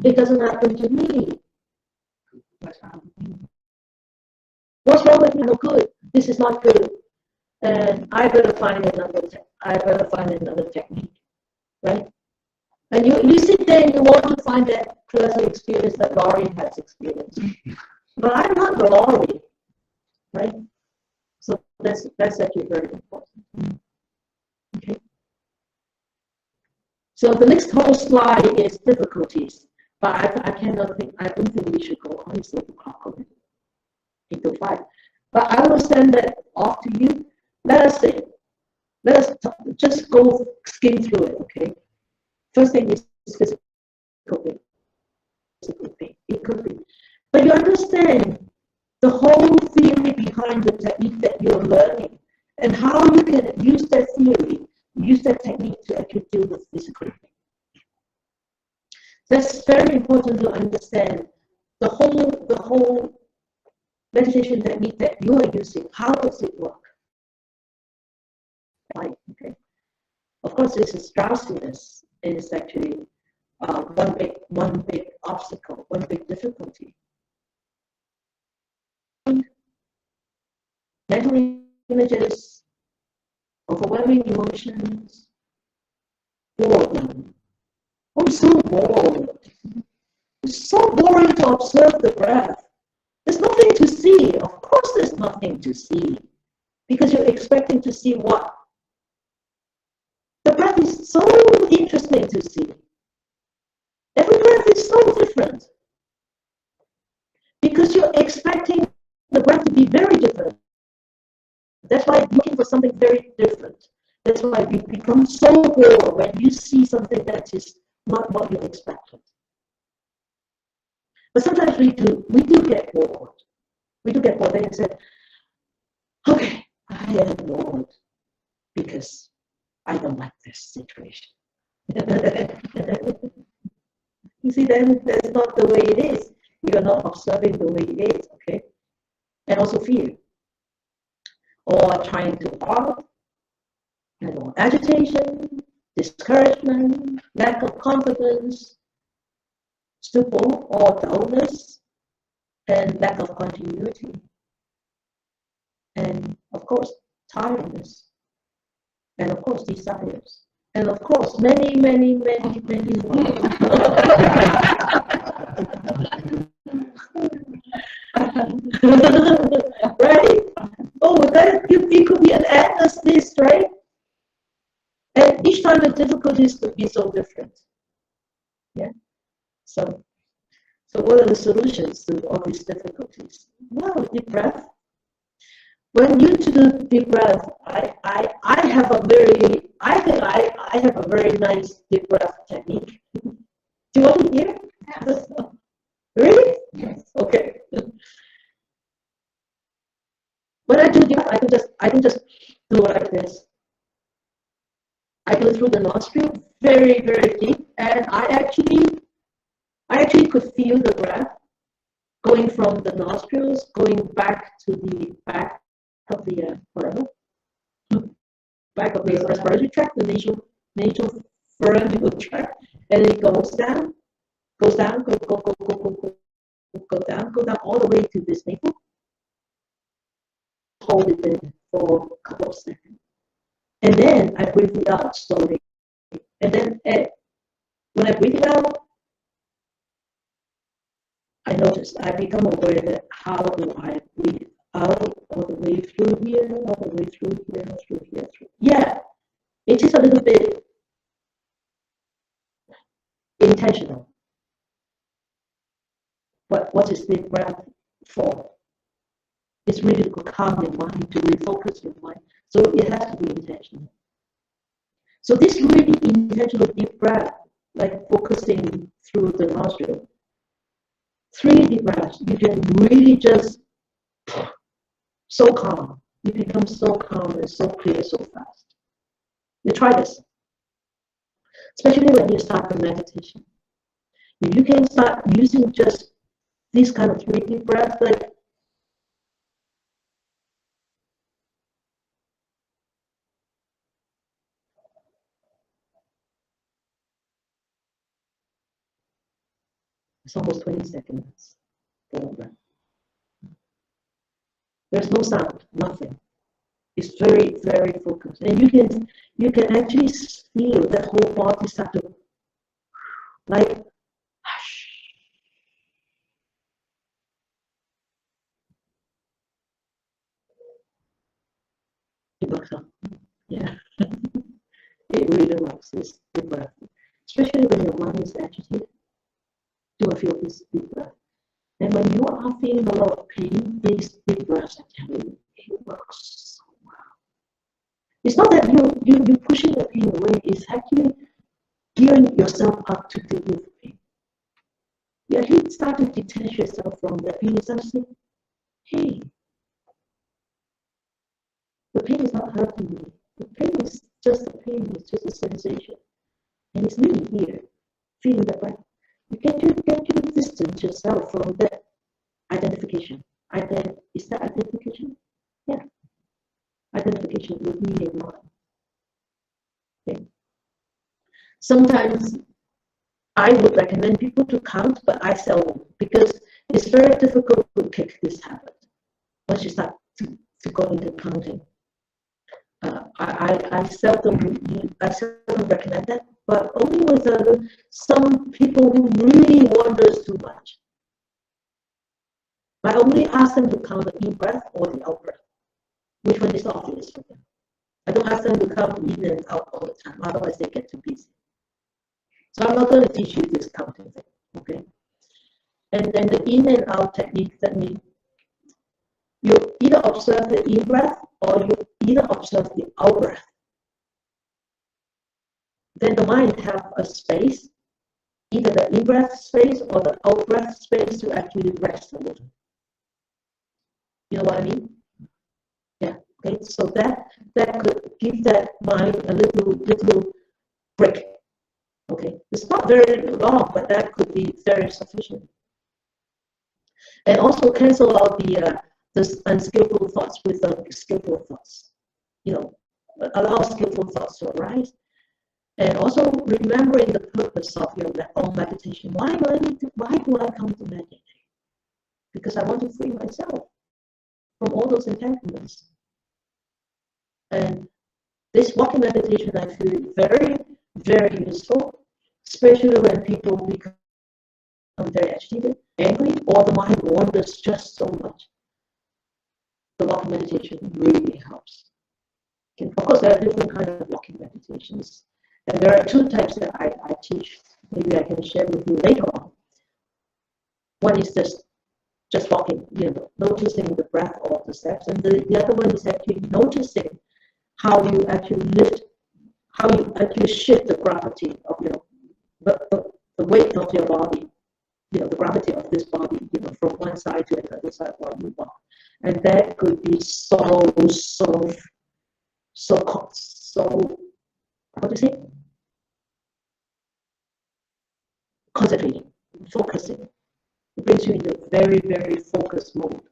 S1: it doesn't happen to me. What's wrong with me? No good. This is not good. And I better find another technique, right? And you sit there and you want to find that pleasant experience that Laurie has experienced. But I'm not Laurie, right? So that's actually very important. Okay. So the next whole slide is difficulties, but I don't think we should go on. It's 8 o'clock already. 8 to 5. But I will send that off to you. Let us just go skim through it, okay? First thing is physical pain. Physical pain. It could be. But you understand the whole theory behind the technique that you're learning and how you can use that theory, use that technique to actually deal with physical pain. That's very important to understand the whole meditation technique that you are using. How does it work? Right, okay. Of course, this is drowsiness. It is actually one big obstacle, one big difficulty. mental images, overwhelming emotions, boredom. I'm so bored. It's so boring to observe the breath. There's nothing to see. Of course there's nothing to see. Because you're expecting to see what? The breath is so interesting to see. Every breath is so different. Because you're expecting the breath to be very different. That's why you're looking for something very different. That's why you become so bored when you see something that is not what you expected. But sometimes we do get bored. We do get bored and say, okay, I am bored because I don't like this situation. You see, then that's not the way it is. You are not observing the way it is, okay? And also fear. Or trying too hard, agitation, discouragement, lack of confidence, stupor or dullness, and lack of continuity. And of course, tiredness. And of course, desires. And of course, many more. Right? Oh, it could be an endless list, right? And each time the difficulties could be so different. Yeah. So what are the solutions to all these difficulties? Well, deep breath. When you do deep breath, I have a very nice deep breath technique. Do you want to hear? Yes. Really? Yes. Okay. When I do deep breath, I can just do like this. I go through the nostril very, very deep, and I actually could feel the breath going from the nostrils, going back to the back of the back of the respiratory tract, the nasal pharyngeal tract, and it goes down, go down all the way to this navel. Hold it in for a couple of seconds, and then I breathe it out slowly. And then when I breathe it out, I notice I become aware that how do I breathe out all the way through here, all the way through here, through here, through. Yeah, it is a little bit intentional. But what is deep breath for? It's really to calm your mind, to refocus your mind. So it has to be intentional. So this really intentional deep breath, like focusing through the nostril, 3 deep breaths, you can really just so calm. You become so calm and so clear so fast. You try this, especially when you start the meditation. If you can start using just these kind of 3 deep breaths, like it's almost 20 seconds. There's no sound, nothing. It's very, very focused, and you can actually feel the whole body start to like hush. It works out. Yeah, it really works. This deep breath, especially when your mind is agitated. Do I feel this deep breath? And when you are feeling a lot of pain, these deep breaths, I tell you, it works so well. It's not that you're pushing the pain away, it's actually gearing yourself up to deal with the pain. You actually start to detach yourself from the pain. You start to say, hey, the pain is not hurting me. The pain is just a pain, it's just a sensation. And it's me here, feeling the breath. You get to distance yourself from that identification. Is that identification? Yeah. Identification with me and mine. Okay. Sometimes I would recommend people to count, but I seldom, because it's very difficult to kick this habit. Once you start to go into counting. I seldom recommend that, but only with some people who really wonders too much. I only ask them to count the in-breath or the out-breath, which one is obvious for them. I don't ask them to count in and out all the time, otherwise they get too busy. So I'm not going to teach you this counting thing, okay? And then the in and out technique, that means you either observe the in-breath or you either observe the out-breath. Then the mind have a space, either the in-breath space or the out-breath space to actually rest a little. You know what I mean? Yeah. Okay. So that could give that mind a little break. Okay. It's not very long, but that could be very sufficient. And also cancel out the unskillful thoughts with the skillful thoughts. You know, allow skillful thoughts to arise. And also remembering the purpose of your own meditation. Why do I come to meditate? Because I want to free myself from all those entanglements. And this walking meditation, I feel very, very useful, especially when people become very agitated, angry, or the mind wanders just so much. The walking meditation really helps. Okay. Of course, there are different kinds of walking meditations. And there are two types that I teach. Maybe I can share with you later on. One is just walking, noticing the breath or the steps. And the other one is actually noticing how you actually lift, how you actually shift the gravity of the weight of your body, the gravity of this body, from one side to the other side while you walk. And that could be so what do you say? Concentrating, focusing. It brings you into a very, very focused mode.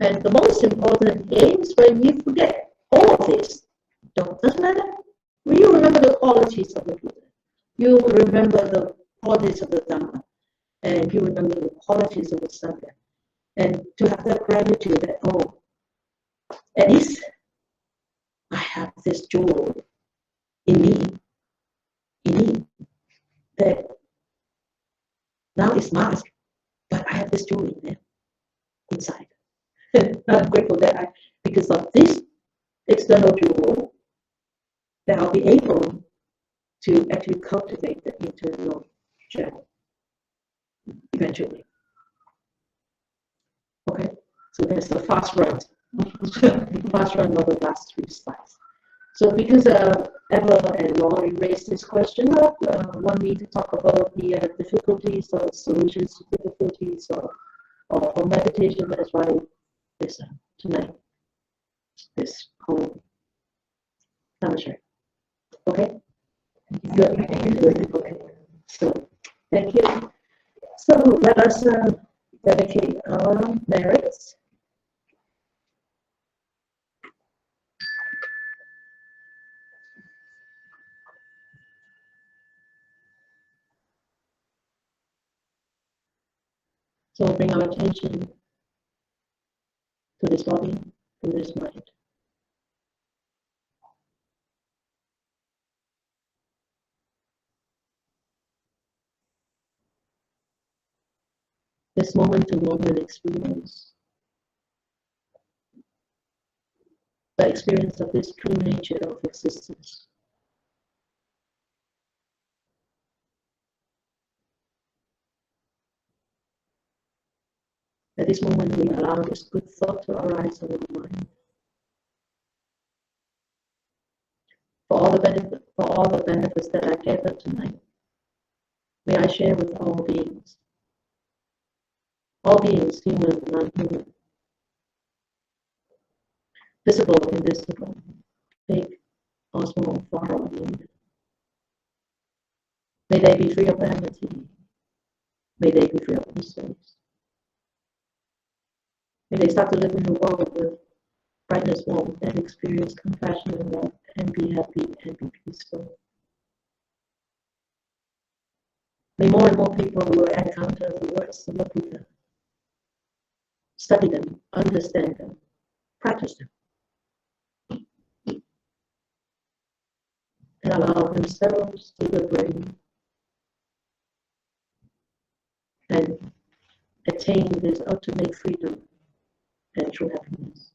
S1: And the most important is when you forget all of this. Doesn't matter. When you remember the qualities of the Buddha, you remember the qualities of the Dharma, and you remember the qualities of the Sangha, and to have that gratitude that, at least I have this jewel in me, that now it's masked, but I have this jewel in there, inside. I'm grateful that because of this external jewel, that I'll be able to actually cultivate the internal channel eventually. Okay, so there's a fast run of the last 3 slides. So because Eva and Laurie raised this question up, want me to talk about the difficulties or solutions to difficulties or meditation, that's why this tonight, this whole lecture. Okay? Good. Okay. So, thank you. So, let us dedicate our merits. So bring our attention to this body, to this mind. This moment-to-moment experience, the experience of this true nature of existence. At this moment, we allow this good thought to arise in our mind. For all the benefits that I gathered tonight, may I share with all beings, human, non-human, visible, invisible, big or small, far or near. May they be free of enmity. May they be free of mistakes. May they start to live in the world with brightness, warmth, and experience compassion and love, and be happy and be peaceful. May more and more people will encounter the words of the Buddha, study them, understand them, practice them, and allow themselves to liberate and attain this ultimate freedom and true happiness.